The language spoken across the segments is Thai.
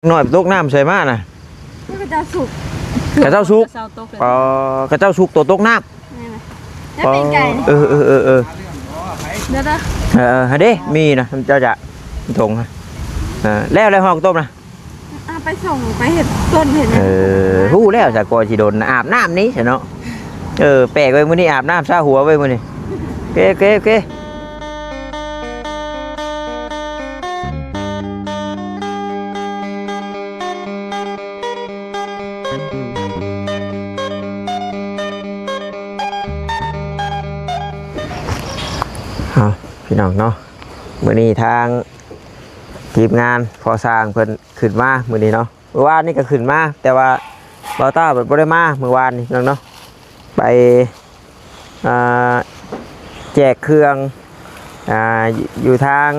หน่อยตกน้ำใส่มาน่ะกระเจ้าสุกกระเจ้าสุกกระเจ้าสุกตัวตกน้ำแล้วเป็นไก่เออเดี๋ยวฮะเด้มีนะเจ้าจะถงฮะแล้วอะไรห้องต้มนะไปส่งไปเห็ดต้นเห็ดหู้แล้วจากกอจีโดนอาบน้ำนี้ใช่เนาะแปลกไว้มื้อนี้อาบน้ำซาหัวไว้มื้อนี้โอเคพี่น้องเนาะมื้อนี้ทางทีมงานพอสร้างเพิ่นขึ้นมามื้อนี้เนาะเมื่อวานนี่ก็ขึ้นมาแต่ว่าเบาต้าเพิ่นบ่ได้มาเมื่อวานนี่เนาะไปแจกเครื่องอยู่ทาง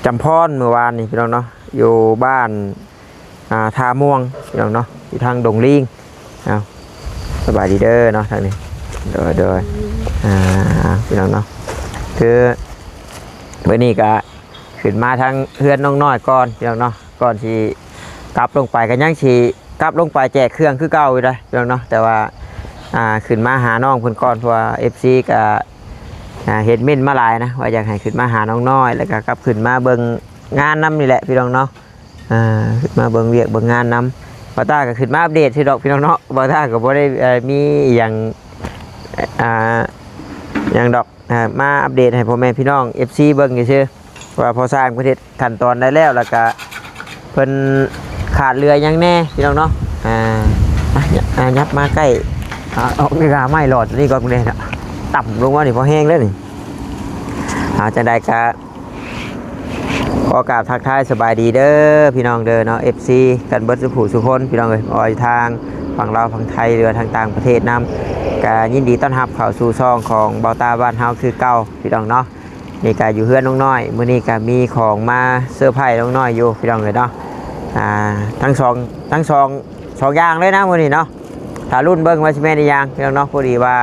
จำพรเมื่อวานนี่พี่น้องเนาะอยู่บ้านท่าม่วงพี่น้องเนาะอยู่ทางดงลิงเอาสบายดีเด้อเนาะทางนี้เด้อพี่น้องเนาะคือวันนี้ก็ขึ้นมาทางเฮือนน้องน้อยก่อนพี่น้องเนาะก่อนที่กลับลงไปกันยังชีกลับลงไปแจกเครื่องคือเก่าอยู่เลยพี่น้องเนาะแต่ว่าขึ้นมาหาน้องเพิ่นก่อนเพราะว่า FC ก็เห็นเม่นมาหลายนะว่าอยากให้ขึ้นมาหาน้องน้อยแล้วก็กลับขึ้นมาเบิ่งงานน้ำนี่แหละพี่น้องเนาะขึ้นมาเบิ่งเวียกเบิ่งงานน้ำบ่ต้าก็ขึ้นมาอัปเดตที่ดอกพี่น้องเนาะบ่ต้าก็บ่ได้มีอย่างดอกมาอัปเดตให้พ่อแม่พี่น้อง FC เบิ่งซื่อว่าพอสร้างประเทศขั้นตอนได้แล้วแล้วก็เพิ่นขาดเรือยังแน่พี่น้องเนาะยับมาใกล้ออกนี่ก็ไม่หลอดนี่ก็เลยนะต่ำลงว่านี่พอแห้งแล้วนี่จะได้ก็ขอกราบทักทายสบายดีเด้อพี่น้องเด้อเนาะ FC กันเบิดสุขสุคนพี่น้องเลยออยทางฝั่งลาวฝั่งไทยเรือทางต่างประเทศนำก็ยินดีต้อนรับเข้าสู่ช่องของเบาตาบ้านเฮาคือเก่าพี่น้องเนาะนี่ก็อยู่เฮือนน้องน้อยมื้อนี้ก็มีของมาเซอร์ไพรส์น้องน้อยอยู่พี่น้องเลยเนาะทั้งสองอย่างเลยนะมื้อนี้เนาะถ้ารุ่นเบิ่งว่าสิแม่นอีหยังพี่น้องเนาะพอดีว่า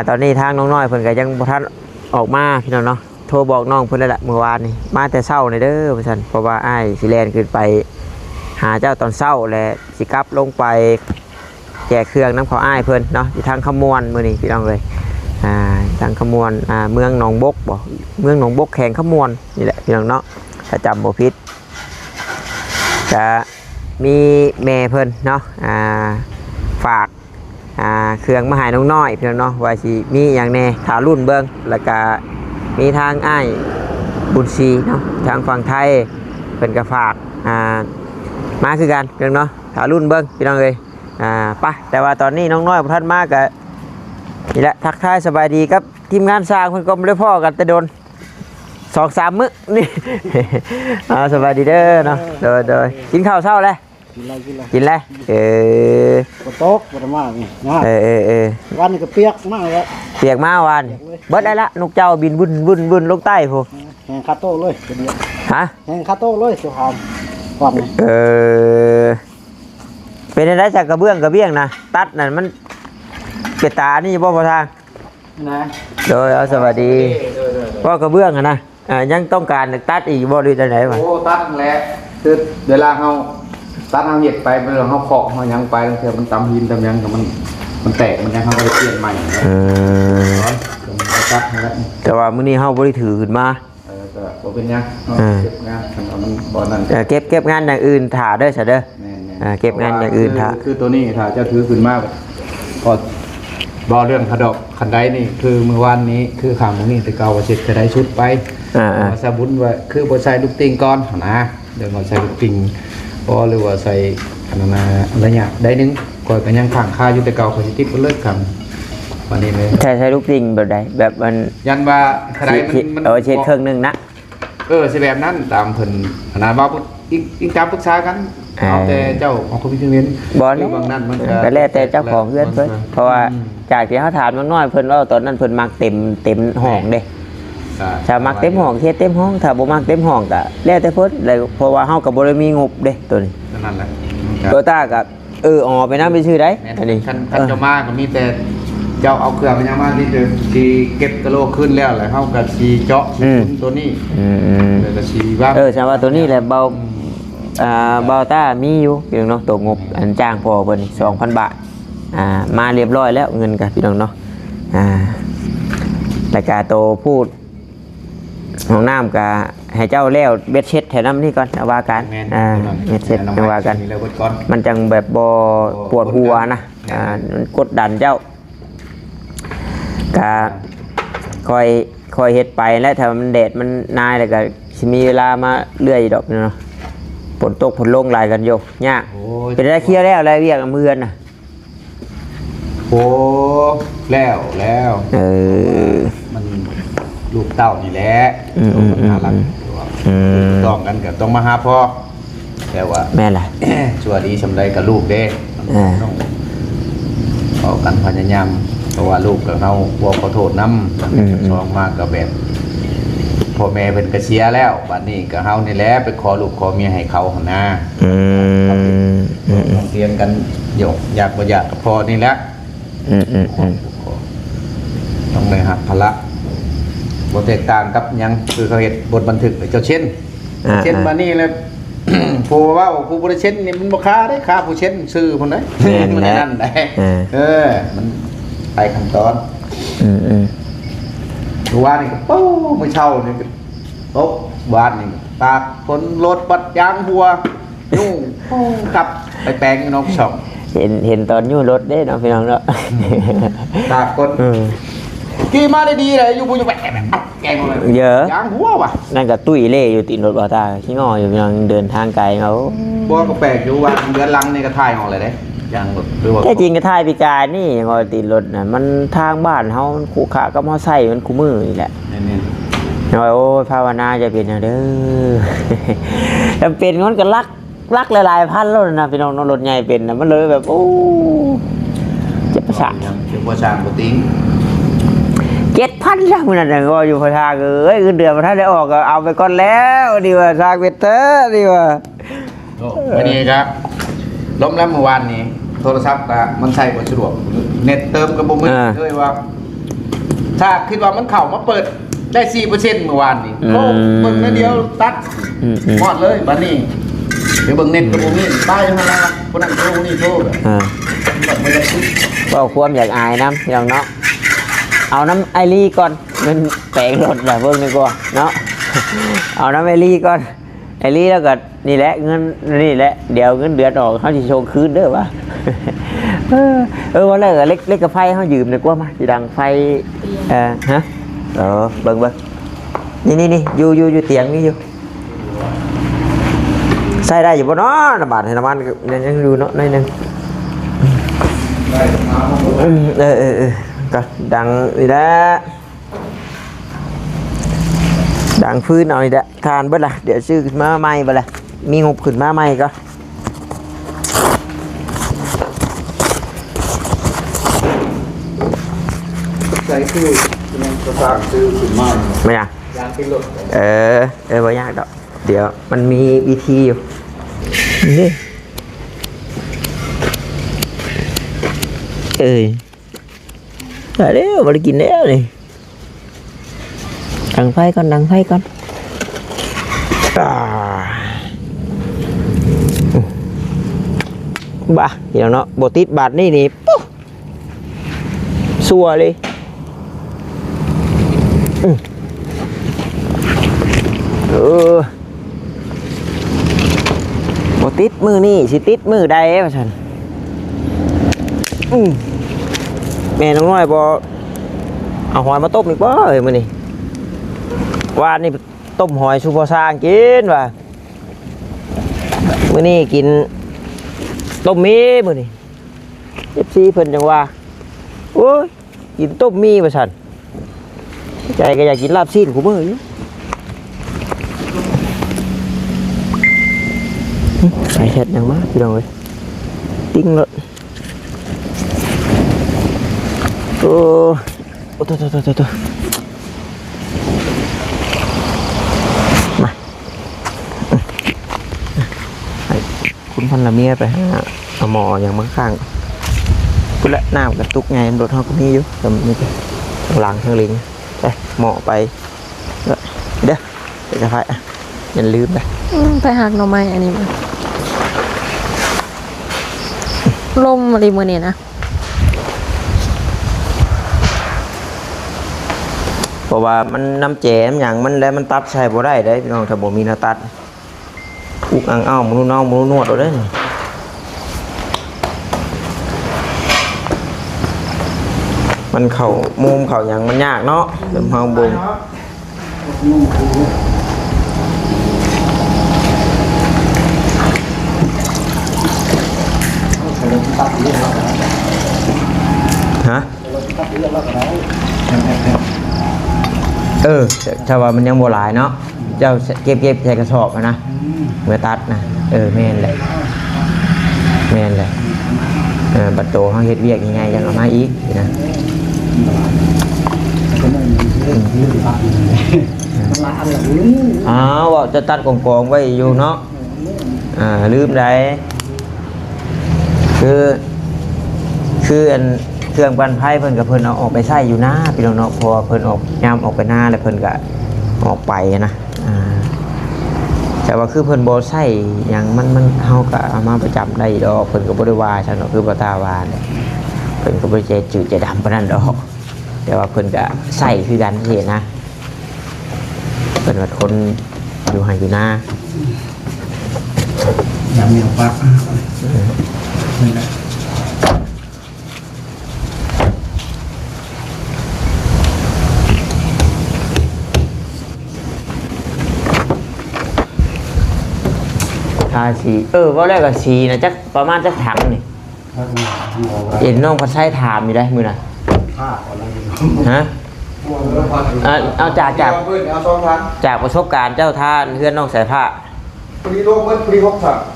ตอนนี้ทางน้องน้อยเพิ่นก็ยังบ่ทันออกมาพี่น้องเนาะโทรบอกน้องเพิ่นแล้วล่ะเมื่อวานนี้มาแต่เช้านี่เด้อว่าซั่นเพราะว่าอ้ายสิแล่นขึ้นไปหาเจ้าตอนเช้าและสิกลับลงไปแจกเครื่องน้ำเขาอ้ายเพิ่นเนาะอยู่ทางขมวนมื้อนี้พี่น้องเลยทางขมวนเมืองหนองบกบ่เมืองหนองบกแข่งขมวนนี่แหละพี่น้องเนาะถ้าจำบ่ผิดจะมีแม่เพิ่นเนาะฝากเครื่องมาให้น้องน้อยพี่น้องเนาะว่าสิมีอย่างแน่ถ้ารุ่นเบิ่งแล้วก็มีทางอ้ายบุญศรีเนาะทางฝั่งไทยเพิ่นก็ฝากมาคือกันพี่น้องเนาะถ้ารุ่นเบิ่งพี่น้องเอ้ยไปแต่ว่าตอนนี้น้องน้อยบ่ทันมาก็นี่แหละทักทายสบายดีครับทีมงานสร้างเพิ่นก็บ่ได้พ้อกันแต่โดน 2-3 มื้อนี่สบายดีเด้อเนาะเด้อกินข้าวเช้าแล้วกินแล้วกระโต๊ะกระมานี่นะวันนี้ก็เปียกมากเลยเปียกมาวันเบิดได้ละนกเจ้าบินบุ่นลงใต้พูแหงคาโต้เลยฮะแหงคาโต้เลยเจ้าหอมก่อนเป็นอะไรจากกระเบื้องกระเบี้ยงนะตัดนั่นมันเปิดตานี่บ่พอทางนะโดยสวัสดีพ่อกระเบื้องนะยังต้องการตัดอีกบ่หรือจังได๋วะโอ้ตัดแล้วคือเวลาเฮาตัดเฮาเฮ็ดไปเวลาเฮาเคาะเฮายังไปบางทีมันตำหินตำยังก็มันแตกมันยังเฮาก็เปลี่ยนใหม่ตัดแล้วแต่ว่ามื้อนี้เฮาบ่ได้ถือขึ้นมาก็บ่เป็นหยังเก็บงานมันบ่นั่นเก็บงานอย่างอื่นถ่าเด้อซะเด้อเก็บงานอย่างอื่นถ่าคือตัวนี้ถ้าจะถือขึ้นมาพอบ่เรื่องขดอกคันใดนี่คือมื้อวานนี้คือข้างมื้อนี้แต่เก่าว่าเสร็จจะได้ชุดไปสาบุญว่าคือบ่ใส่ลูกติงก่อนนะเดี๋ยวมาใส่ลูกติงพอหรือว่าใส่อันนั้นอะไรเนี่ยได้นึงก่อนก็ยังข้างค่าอยู่แต่เก่าเขาสิติดบ่เลิกกันวันนี้เลยใส่ลูกติงแบบใดแบบมันยันว่าใครมันเช็ดเครื่องนึงนะสิแบบนั้นตามเพิ่นขนาดว่าอีกตามปรึกษากันเอาแต่เจ้าของคนพิจารณาบ่นี่บางนั้นมันก็แล้วแต่เจ้าของเพื่อนเพิ่นเพราะว่าจากที่เขาถามน้อยเพิ่นว่าตอนนั้นเพิ่นมักเต็มห้องเด้ถ้ามักเต็มห้องเฮ็ดเต็มห้องถ้าบ่มักเต็มห้องก็แล้วแต่เพิ่นเลยเพราะว่าเฮาก็บ่ได้มีงบเด้ตัวนี้นั่นแหละตัวต้าก็ออกไปนำไปชื่อได้อันนี้คันเจ้ามาก็มีแต่เจ้าเอาเครื่องยังมาที่สิเก็บกะโหลกขึ้นแล้วแหละเฮาก็สิเจาะตัวนี้แล้วก็สิว่าใช่ว่าตัวนี้แหละเบา บาวต้ามีอยู่พี่น้องเนาะตัวงบอันจ้างพอเพิ่นนี่ 2,000 บาทมาเรียบร้อยแล้วเงินกับพี่น้องเนาะแต่กาโตพูดห้องน้ำกับให้เจ้าแล้วเบ็ดเช็ดแถวน้ำนี่ก่อนเอาว่ากันเบ็ดเช็ดเอาว่ากันมันจังแบบบอปวดหัวนะมันกดดันเจ้ากาคอยเฮ็ดไปแล้วถ้ามันแดดมันนายแล้วก็สิมีเวลามาเลื่อยดอกเนาะฝนตกฝนลงหลายกันโยยากเป็นได้เคลียร์แล้วอะไรเรียกมือนะโอ้แล้วมันลูกเต้านี่แหละมันน่ารักต้องกันกับต้องมาหาพ่อแต่ว่าแม่ล่ะชัวดีชำไรกับลูกเด้ต้องเอากันพยายามเพราะว่าลูกกับเขาพวกขอโทษน้ำช่องมากกับแบบพ่อแม่เป็นกระเชียแล้วบัดนี้กับเขานี่แหละไปขอลูกขอเมียให้เขาหน้าเรียนกันหยกอยากประหยัดกับพ่อนี่แหละต้องเลยหักพละบทแตกต่างกับยังคือเขาเห็นบทบันทึกเจ้าเช่นมานี่แล้วผู้ว่าผู้บริเช่นนี่มันบ่ค่าได้ค่าผู้เช่นซื้อคนไหนมันนั่นได้มันไปขั้นตอนตัวว่านี่ก็ปู้ไม่เช่านี่ก็โต๊ะบ้านนี่ตากคนรถปัดยางหัวยุ่งกลับไปแปลงน้องช่องเห็นตอนยู่รถได้น้องพี่น้องเนาะตากคนกี่มาได้ดีเลยอยู่บุญอยู่แกงเลยเยอะยางหัวว่ะนั่นกับตุ้ยเล่อยู่ติดรถบาตาขี้งออยู่พี่น้องเดินทางไกลเขาบ่ก็แปลกอยู่ว่าเดือนลังในกระถ่ายของอะไรได้ยางรถหรือว่าแค่จริงกระถ่ายพิการนี่งอติดรถน่ะมันทางบ้านเขาขู่ขาก็มอไซค์มันคู่มือนี่แหละน้อยโอ้ภาวนาจะเป็นเด้อจำเป็นงั้นก็ลักหลายพันแล้วนะพี่น้องรถใหญ่เป็นนะมันเลยแบบโอ้เจ็บประสาทปติ้ง7,000แล้วมันนั่นก็อยู่พทางเอ้ยเดือนพระท่านได้ออกก็เอาไปก่อนแล้วดีว่าทางเวทเตอร์ดีว่าวันนี้ครับล้มแล้วเมื่อวานนี้โทรศัพท์มันใช้บ่สะดวกเน็ตเติมกับบ่มือเลยว่าถ้าคิดว่ามันเข้ามาเปิดได้ 4% เมื่อวานนี้โอ้เบิ่งนิดเดียวตัดหมดเลยบัดนี้เดี๋ยวเบิ่งเน็ตกับบ่มีตายมาแล้วคนนั้นโทรนี่โทรแบบบ่ได้คิดบ่ความอยากอายน้ำพี่น้องเนาะเอาน้ำไอรีก่อนมันแปลงรถแบบเบิ่งดีกว่าเนาะเอาน้ำไอรีก่อนไอรีแล้วก็นี่แหละเงินนี่แหละเดี๋ยวเงินเดือนออกเขาจะโชว์คืนเด้อวะวันแรกเล็กกับไฟเขายืมดีกว่ามาจะดังไฟฮะเบิ่งนี่อยู่เตียงนี่อยู่ใส่ได้อยู่บ่เนาะน้ำบาดให้น้ำมันยังอยู่เนาะในนึงก็ดังนี่แหละดังพื้นเอานี่แหละทานเบิดละเดี๋ยวซื้อขึ้นมาใหม่บ่ละมีงบขึ้นมาใหม่ก็ใส่คือมันจะสร้างซื้อขึ้นมาไม่ยากยางเป็นรถบ่ยากดอกเดี๋ยวมันมีวิธีอยู่นี่ได้แล้วมากินแล้วนี่ดังไฟก่อนบ้าเดี๋ยวเนาะโบติดบาทนี่ปุ๊บสัวเลยโบติดมือนี่สิติดมือใดวะฉันแม่น้องน้อยบอเอาหอยมาต้มอีกบ่มื้อนี้วานนี่ต้มหอยชูพอสร้างกินว่ะมื้อนี้กินต้มมีมื้อนี้ FC เพิ่นจังว่าโอ้ยกินต้มมีว่าซั่นใจก็อยากกินลาบซีนกูมื้ออยู่ใส่เฮ็ดหยังมาพี่น้องเอ้ยติ้งเลยโอ้ตัวมาคุณพันละเมียไปเอาหมออย่างบางข้างคุณละน้ำกับตุกไงรถเขาก็มีอยู่แต่ไม่ใช่หลังทางลิงไปหมอไปเดี๋ยวจะไปอย่าลืมไปหักหน่อไม้อันนี้มา ลมอะไรมือนี่นะ เพราะว่ามันน้ำแจมอย่างมันแล้วมันตัดใช้บ่ได้เด้พี่น้องถ้าบ่มีหน้าตัดอุกอังอ้าวมนุษย์น้องมนุษย์นวดเอาเด้นี่มันเข้ามุมเข้าหยังมันยากเนาะเริ่มเฮาบ่ฮะถ้าว่ามันยังโบราณเนาะเจ้าเก็บใส่กระสอบนะเมื่อตัดนะแม่นแหละแม่นแหละบัตรโตเขาเฮ็ดเวียกยังไงยังเอามาอีกนะอ้าวว่าจะตัดกองไว้อยู่เนาะลืมได้คืออันเครื่องปั่นไผ่เพิ่นกับเพิ่นเอาออกไปใช้อยู่หน้าพี่น้องเนาะพอเพิ่นออกยามออกไปหน้าแล้วเพิ่นก็ออกไปนะแต่ว่าคือเพิ่นบ่ใช้หยังมันเฮาก็เอามาประจำได้ดอกเพิ่นก็บ่ได้ว่าซั่นเนาะคือบ่ตาว่าเนี่ยเพิ่นก็บ่ใจจืดใจดำปานนั้นดอกแต่ว่าเพิ่นก็ใช้คือกันเห็นนะเพิ่นว่าคนอยู่ให้อยู่หน้าอย่ามีปักนี่แหละ ทาสีว่าแรกก็สีนะจักประมาณจักถังนี่เห็นน้องพัดไส้ถามอยู่ได้มือน่ะฮะเอาจากประสบการณ์เจ้าท่านเพื่อนน้องสายผ้า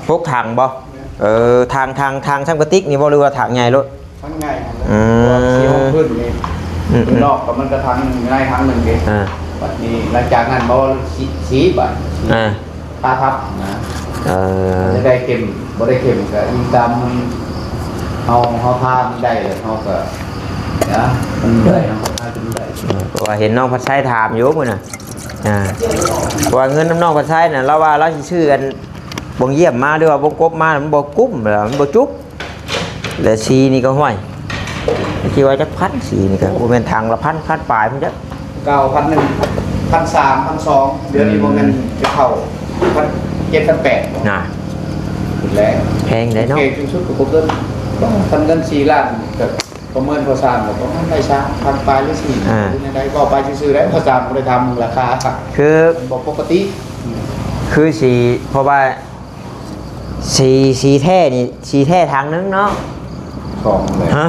พกถังบ่ทางช่างกระติกนี่บ่หรือว่าถังใหญ่รถทั้งใหญ่สีห้องพื้นนี่นอกกับมันกระทังหนึ่งในทั้งหนึ่งเองบัดนี้หลังจากนั้นบ่สีบัดตาทับนะจะได้เข็มบ่ได้เข็มก็ยิงตามมันเอาผ้ามันได้เลยเขาก็นะมันได้เนาะผ้าจะมันได้เพราะว่าเห็นน้องพัดไส้ถามอยู่มื้อน่ะว่าเงินน้ำน้องพัดไส้น่ะเราว่าเราสิชื่อกันบ่งเยี่ยมมาหรือว่าบ่กบมามันบ่กุ้มแล้วมันบ่จุ๊บแล้วสีนี่ก็ห้อยคิดว่าจักพันสีนี่ก็บ่แม่นทางละพันปลายพุ่นจัก9,100 1,300 1,200เดือนนี้บ่แม่นจะเข้า7,800น่ะแล้วแพงได้เนาะเก่งชุดก็เกินทำเงิน4ล้านก็ประเมินพอสร้างก็ต้องได้ช้าทำปลายหรือ4ได้ก็ไปซื้อได้พอสร้างบ่ได้ทำราคาคือบ่ปกติคือสีเพราะว่าสีแท้นี่สีแท้ทางนึงเนาะของเลยฮะ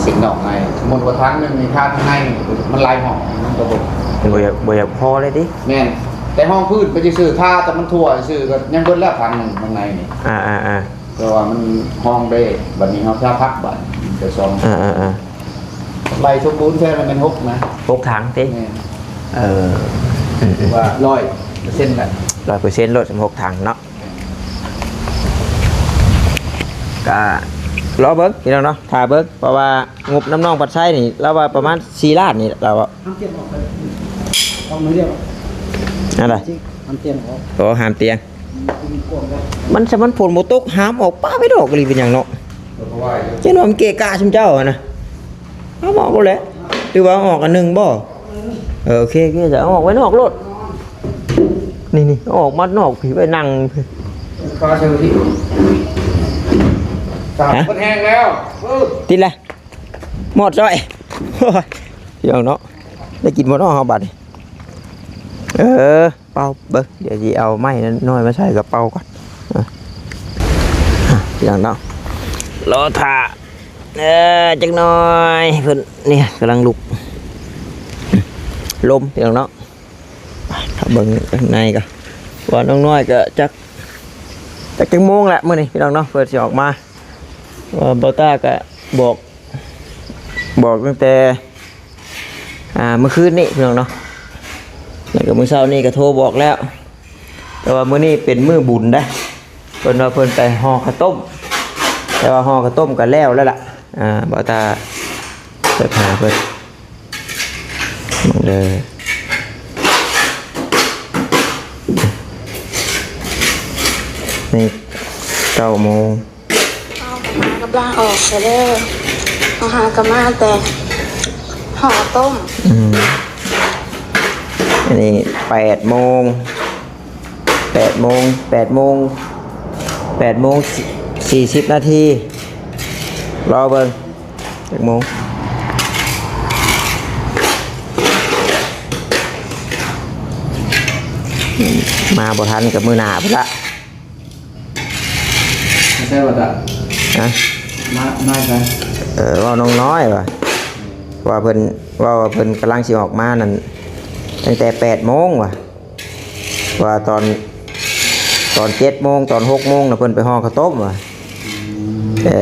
สิ่งนอกในสมมติว่าทั้งนึงมีค่าทั้งในมันลายห้องมันก็บ่อยากพอเลยดิแม่นแต่ห้องพื้นไปซื้อท่าแต่มันทั่วซื้อก็ยังเบิดแล้วพันนึงข้างในนี่เพราะว่ามันห้องได้บัดนี้เฮาถ้าพักบัดจะ2ลายสมบูรณ์แค่มันเป็น6นะ6ถังติว่า100%แบบ100%ลด6ถังเนาะก็รอเบิ้งพี่น้องเนาะถ่าเบิ้งเพราะว่างบน้ำน้องปัดไส้นี่เราว่าประมาณ4 ล้านนี่เราอะอะไรหามเตียงมันผลโมตุกหามออกป้าไม่ดอกเลยเป็นอย่างเนาะเจ้าหน้ามันเกะกะชุมเจ้านะเอาออกก็แล้วหรือว่าออกอันหนึ่งบ่โอเคจะออกไว้นอกรถนี่ออกมานอกผีไปนั่งฟ้าเชอร์ที่มันแห้งแล้วติดเลยหมดrồiพี่น้องเนาะได้กินหมดเนาะเฮาบัดเป่าเบิ่งเดี๋ยวสิเอาไม้น้อยมาใส่กระเป๋าก่อนพี่น้องเนาะรอท่าจักหน่อยเพิ่นเนี่ยกำลังลุกลมพี่น้องเนาะถ้าเบิ่งข้างในก็ว่าน้องน้อยก็จักโมงแหละมื้อนี้พี่น้องเนาะเพิ่นสิออกมาเบาต้าก็บอกตั้งแต่เมื่อคืนนี้พี่น้องเนาะแล้วก็มื้อเช้านี้ก็โทรบอกแล้วแต่ว่ามื้อนี้เป็นมื้อบุญนะเพิ่นว่าเพิ่นไปห่อข้าวต้มแต่ว่าห่อข้าวต้มก็แล้วล่ะเบาต้าไปหาเพิ่นเลย นี่9:00น เอากระมากับลาออกไปเด้อเอาหากระมาแต่ห่อต้ม อันนี้8:00 น40 นาทีรอเบิ่งจักโมงมาบ่ทันกับมือหน้าพุ่นละ ไม่ใช่ว่าจะ นะ มาใช่ ว่าน้องน้อยว่าเพิ่นกำลังสิออกมานั่นตั้งแต่8:00 นว่าตอน7:00 นตอน6:00 นน่ะเพิ่นไปห่อข้าวต้มแต่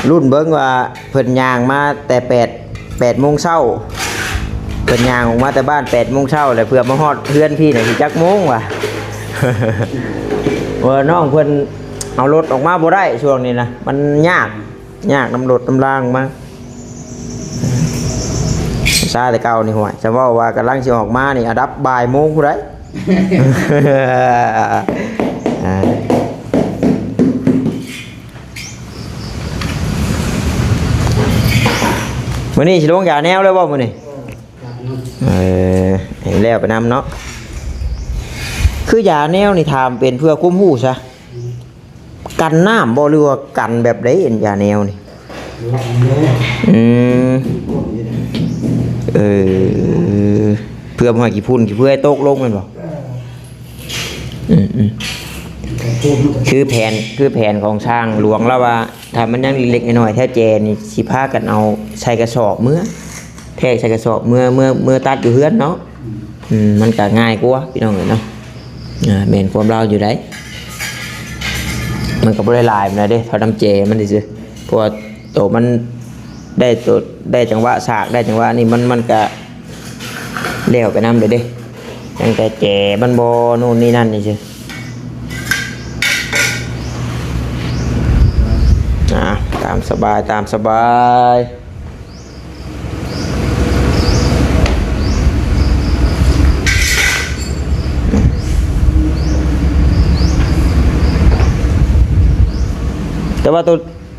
รุ่นเบิ่งว่าเพิ่นย่างมาแต่8:00 นเช้าเพิ่นย่างออกมาแต่บ้าน8:00 นเช้าแล้วเพื่อมาฮอดเพื่อนพี่น่ะสิจักโมงว่ะ ว่าน้องเพิ่นเอารถออกมาบ่ได้ช่วงนี้นะมันยากน้ำรถน้ำรางมาซาแต่เก่านี่ห่วยจะว่ากำลังสิออกมานี่อันดับบ่ายโมงผู้ใด มื้อนี้สิลงยาแนวเลยบ่มื้อนี้ให้แล้วไปนำเนาะคือยาแนวนี่ถามเป็นเพื่อคุ้มหูซะกันน้ำบ่หรือว่ากันแบบใดเอ็นยาแนวนี่เพื่อบ่ให้ขี้พุ่นขี้เพื่อให้ตกลงแม่นบ่คือแผนของช่างหลวงแล้วว่าถ้ามันยังเล็กๆน้อยๆแท้แจนี่สิพากันเอาใส่กระสอบเมื่อแทกใส่กระสอบเมื่อตัดอยู่เฮือนเนาะมันก็ง่ายกว่าพี่น้องเอ้ยเนาะแม่นความเราอยู่ได้มันก็บ่ได้หลายมันเด้เท่าน้ำเจมันซื่อเพราะว่าโตมันได้จังหวะสากได้จังหวะนี่มันก็แล้วไปนำเด้ตั้งแต่แจมันบ่นู่นนี่นั่นนี่ซื่อตามสบายแต่ว่า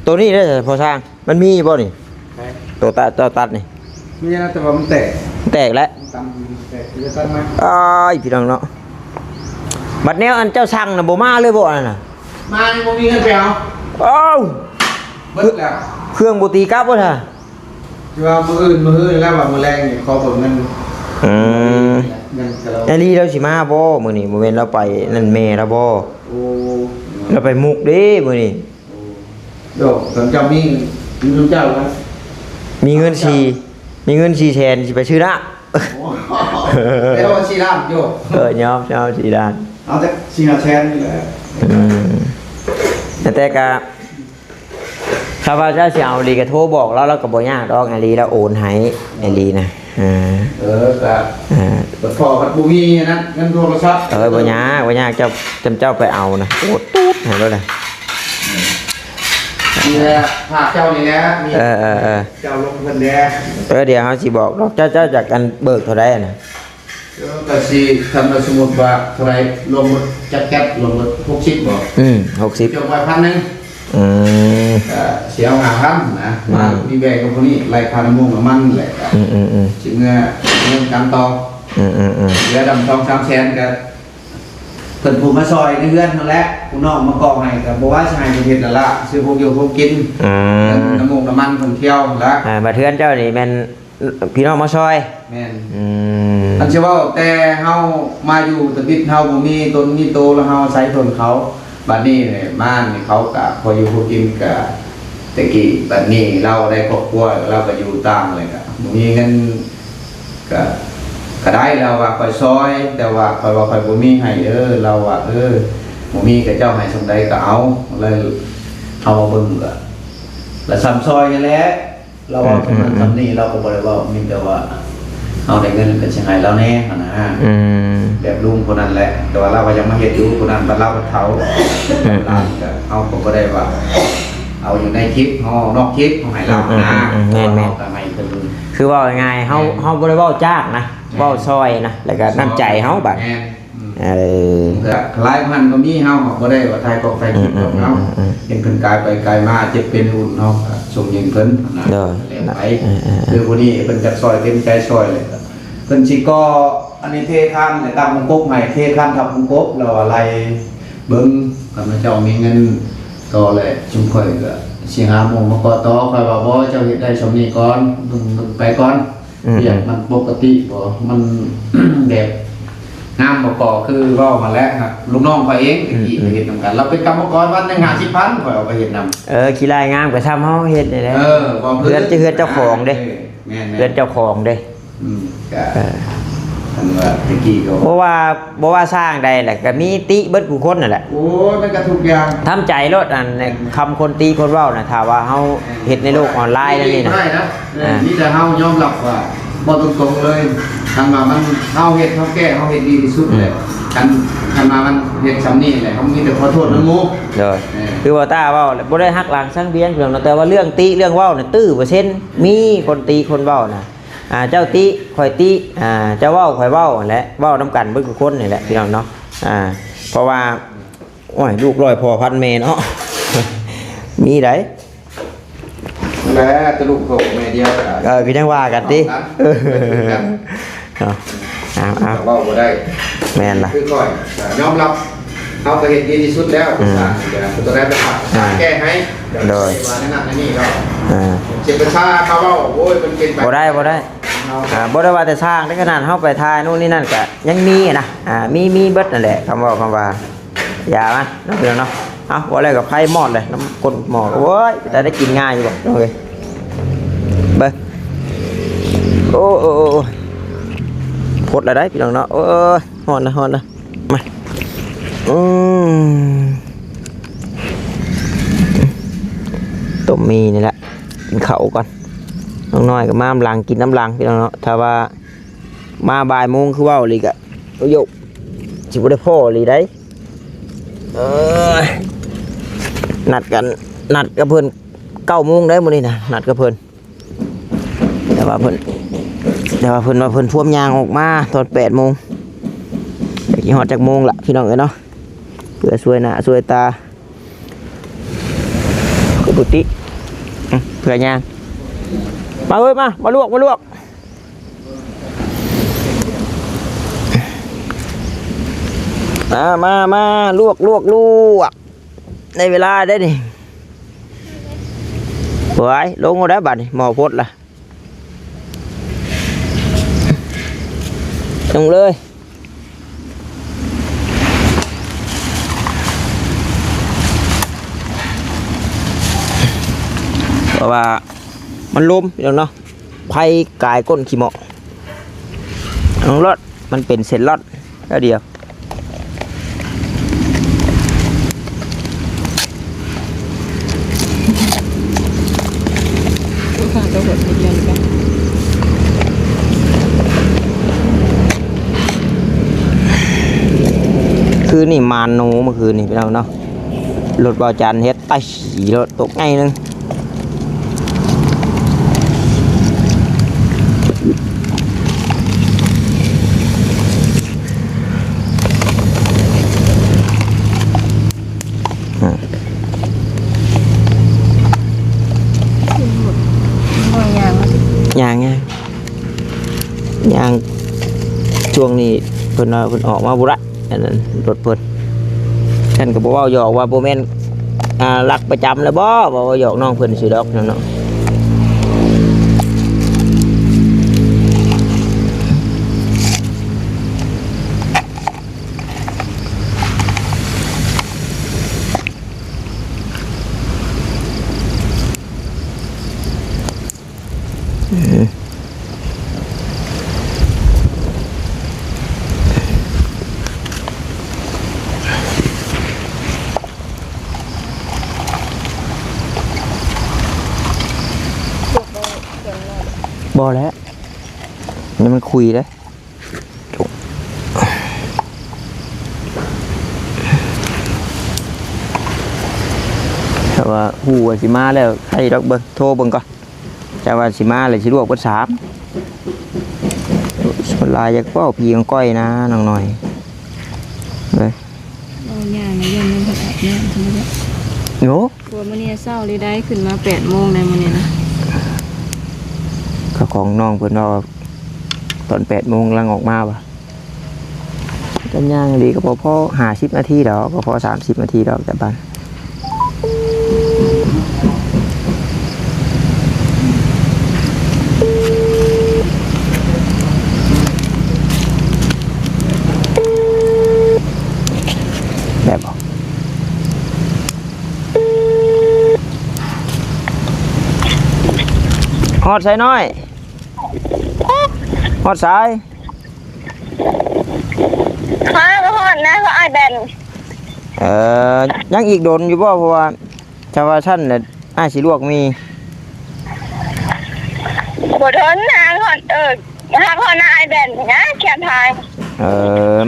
ตัวนี้ได้พอสร้างมันมีบ่นี่ตัวตัดนี่ ไม่ใช่นะแต่ว่ามันแตก แล้ว ตำแตกจะตัดไหม พี่น้องเนาะบัดแนวอันเจ้าสั่งน่ะบ่มาเลยบ่นั่นน่ะ มานี่บ่มีเงินไปเอา อ้าว เบิดแล้ว เครื่องบ่ตีกลับบ่ท่า ที่ว่ามื้ออื่นแล้วว่ามื้อแรงนี่ขอเบิกเงินเงินกับเรา ไอ้ลีเราสิมาบ่มื้อนี้บ่แม่นเราไปนั่นแม่เราบ่ โอ้ เราไปมุกเด้มื้อนี้ โดสมเจ้ามีสมเจ้าครับ มีเงิน4แสนสิไปซื้อละ เดี๋ยวชีร้านโย ยอม4ล้าน เอาแต่ชีหาแชนนี่แหละ แต่ก็ถ้าว่าเจ้าสิเอาลีก็โทรบอกเราก็บ่ยากดอกไอ้ลีแล้วโอนให้ไอ้ลีนะก็พอกับบุมีนะเงินโทรศัพท์บ่ยากเจ้าไปเอานะโอ้ตูดให้แล้วนะ นี่แหละภาคเจ้านี่แหละมีเจ้าลงเพิ่นแดเดี๋ยวเฮาสิบอกดอกเจ้าจากกันเบิกเท่าใดน่ะก็สิทำมาสมมุติว่าเท่าไหร่ลงจัดแก๊ปลง60บ่60จบไป1,000เสีย5,000นะมามีแบกกับพวกนี้ไล่ค่าน้ำมันน้ำมันแหละสิเงินกันต่อเหลือดำ2-3แสนก็เพิ่นผู้มาซอยในเฮือนนั่นแหละผู้น้องมากองให้ก็บ่ว่าสิให้ประเทศนั่นล่ะซื้อพวกอยู่พวกกินน้ำมันเพิ่นเที่ยวละบัดเทือนเจ้านี่แม่นพี่น้องมาซอยแม่นอันสิเว้าแต่เฮามาอยู่ตะบิดเฮาบ่มีตนมีโตแล้วเฮาอาศัยตนเขาบัดนี้เนี่ยบ้านนี่เขาก็พออยู่พวกกินก็ตะกี้บัดนี้เราได้ครอบครัวเราก็อยู่ตามเลยก็บ่มีเงินก็ได้เราว่าคอยซอยแต่ว่าคอยว่าคอยบ่มีให้เราว่าบ่มีกับเจ้าให้สมใดก็เอาเลยเอามาเบิ่งก็แล้วซ้ำซอยกันแหละเราว่าประมาณซ้ำนี้เราก็บ่ได้ว่ามีแต่ว่าเอาได้เงินก็สิให้เราแน่หั่นนะแบบลุงคนนั้นแหละแต่ว่าเราก็ยังมาเฮ็ดอยู่คนนั้นบัดเราก็เฒ่าร้านก็เอาก็บ่ได้ว่าเอาอยู่ในคลิปเฮานอกคลิปเฮาให้เรานะแม่น ก็ให้เพิ่นคือว่าง่ายเฮาบ่ได้เว้าจ้างนะเว้าซอยนะแล้วก็น้ำใจเฮาบัด ก็คล้ายพันก็มีเฮาก็ได้ว่าไทยก็ไฟกินของเฮาเห็นเพิ่นกายไปกายมาเจ็บเป็นอุ่นเฮาส่งยิงเพิ่นนะไปคือผู้นี้เพิ่นจะซอยเต็มใจซอยเลยเพิ่นสิก็อันนี้เทคานตามวงกบให้เทคานทับวงกบแล้วอะไรเบิ่งข้าพเจ้ามีเงินต่อแหละจุ่มข่อยก็สิหาหมู่มาก่อต่อค่อยว่าบ่เจ้าเฮ็ดได้สำนี้ก่อนเบิ่งไปก่อนอย่างมันปกติบ่มันแบบงามบ่ก่อคือเว้ามาแล้วครับลูกน้องข่อยเองตะกี้ไปเฮ็ดนำกันเราเป็นกรรมกรวันนึง50,000ข่อยเอาไปเฮ็ดนำขี้ลายงามก็ทำเฮาเฮ็ดนี่แหละเฮือนเจ้าของเด้ แม่นๆ เฮือนเจ้าของเด้ ก็อันว่าตะกี้ก็บ่ว่าสร้างใดแหละก็มีติเบิดผู้คนนั่นแหละโอ้ยมันก็ทุกอย่างทำใจรถอันคำคนตีคนเว้าน่ะถ้าว่าเฮาเฮ็ดในโลกออนไลน์นั่นนี่นะนี่แต่เฮายอมรับว่าบ่ตรงๆเลยคันว่ามันเฮาเฮ็ดเฮาแก้เฮาเฮ็ดดีที่สุดเลยคันมามันเฮ็ดซำนี้แหละเฮามีแต่ขอโทษนำหมู่เด้อคือว่าตาเว้าบ่ได้ฮักหลังซังเบียนเพิ่นแต่ว่าเรื่องติเรื่องเว้าน่ะตื้อเปอร์เซ็นต์มีคนตีคนเว้าน่ะเจ้าติข่อยติเจ้าเว้าข่อยเว้าแหละเว้านำกันเบิดทุกคนนี่แหละพี่น้องเนาะเพราะว่าโอ้ยลูกร้อยพ่อพันแม่เนาะ มีไดแล้วตะลุกโผแม่เดียวคือจังว่ากันติเอาเว้าบ่ได้แม่นล่ะคือก่อนยอมรับเฮาก็เฮ็ดดีที่สุดแล้วตัวได้ไปแก้ให้โดยว่าแนะนำในนี่ก็เจ็บประชาเขาเว้าโอ้ยมันเป็นไปบ่ได้บ่ได้ว่าแต่สร้างได้ขนาดเฮาไปทายนู่นนี่นั่นก็ยังมีนะมีเบิดนั่นแหละคำว่าอย่ามันเนาะเพิ่นเนาะเอาบ่อะไรกับไผหมอดเลยน้ำก้นหมอดโอ้ยแต่ได้กินง่ายอยู่บ่โอเคเบิ่งโอ้พดแล้วได้พี่น้องเนาะโอ้ยฮ้อนนะมาต้มมีนี่แหละกินข้าวก่อนน้องน้อยก็มาหลังกินน้ำหลังพี่น้องเนาะถ้าว่ามาบ่ายโมงคือว่าอีกอะโยกสิบ่ได้พ่ออีได้นัดกับเพิ่น9 โมงได้มื้อนี้นะนัดกับเพิ่นแต่ว่าเพิ่นว่าเพิ่นพ่วมยางออกมาตอน8 โมงจะกี่ฮอดจักโมงล่ะพี่น้องเอ้ยเนาะเพื่อช่วยหน้าช่วยตาปกติเพื่อยางมาเอ้ยมาลวกมาลวกในเวลาได้นี่ไว้ลงได้บัดนี่หมอพดล่ะลงเลยเพราะว่ามันลมเนาะไผ่กายก้นขี้เหมาะน้องรถมันเป็นเส้นรอดแค่เดียวคือนี่มานโนเมื่อคืนนี่พี่น้องเนาะรถบอจันเฮ็ดไอ้สีรถตกไงนึงยางช่วงนี้เพิ่นออกมาบุระอันนั้นรถเพิ่นท่านก็บอกว่าหยอกว่าโบแมนรักประจำเลยบ่บอกว่าหยอกน้องเพิ่นสิดอกนั่นเนาะบ่แล้วนี่มันคุยเลยแต่ว่าหูว่าสิมาแล้วใครดอกเบิ่งโทรเบิ่งก่อนแต่ว่าสิมาเลยสิลวกเบิด3ส่วนลายอยากเว้าพี่ของก้อยนะน้องน้อย เลย เอาย่างนะย่างมันผัดอาบน้ำทำไมเนี่ย โย กลัวมื้อนี้เช้าเลยได้ขึ้นมา8 โมงในมื้อนี้นะ ก็ของน้องเพิ่นว่าตอน8 โมงลังออกมาว่ะกันย่างดีก็พอ50 นาทีดอกก็พอ30 นาทีดอกแต่บ้านแบบบอกฮอดใส่น้อยฮอดสาย มาก็ฮอดนะก็อ้ายแบน ยังอีกโดนอยู่บ่เพราะว่าชาวชั้นเนี่ยอ้ายสิลวกมี บ่ทนนะฮอดหาฮอดนะอ้ายแบนนะแค่ทาย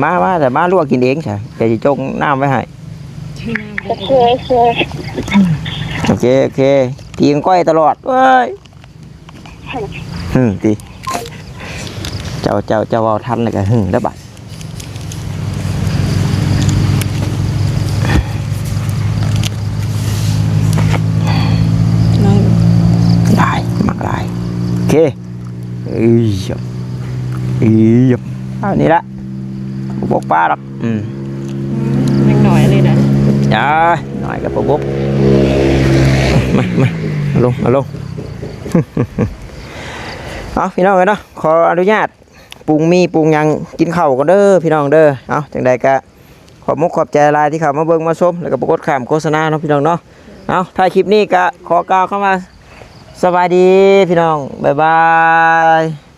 มาแต่มาลวกกินเองใช่แต่สิจงน้ำไว้ให้ โอเค โอเคตีนก้อยตลอดเว้ยตีเจ้าเอาทันเลยกันแล้วบัดได้มักได้โอเคเอานี่ละบอกป้าหรอกยังหน่อยเลยนะ หน่อยกับปุ๊บมาเอาลงเอาพี่น้องเลยเนาะขออนุญาตปรุงยังกินข้าวกันเด้อพี่น้องเด้อเอาจังใดก็ขอบมุกขอบใจลายที่เข้ามาเบิ่งมาชมแล้วก็กดข้ามโฆษณาเนาะพี่น้องเนาะเอาถ้าคลิปนี้ก็ขอกล่าวเข้ามาสวัสดีพี่น้องบ๊ายบาย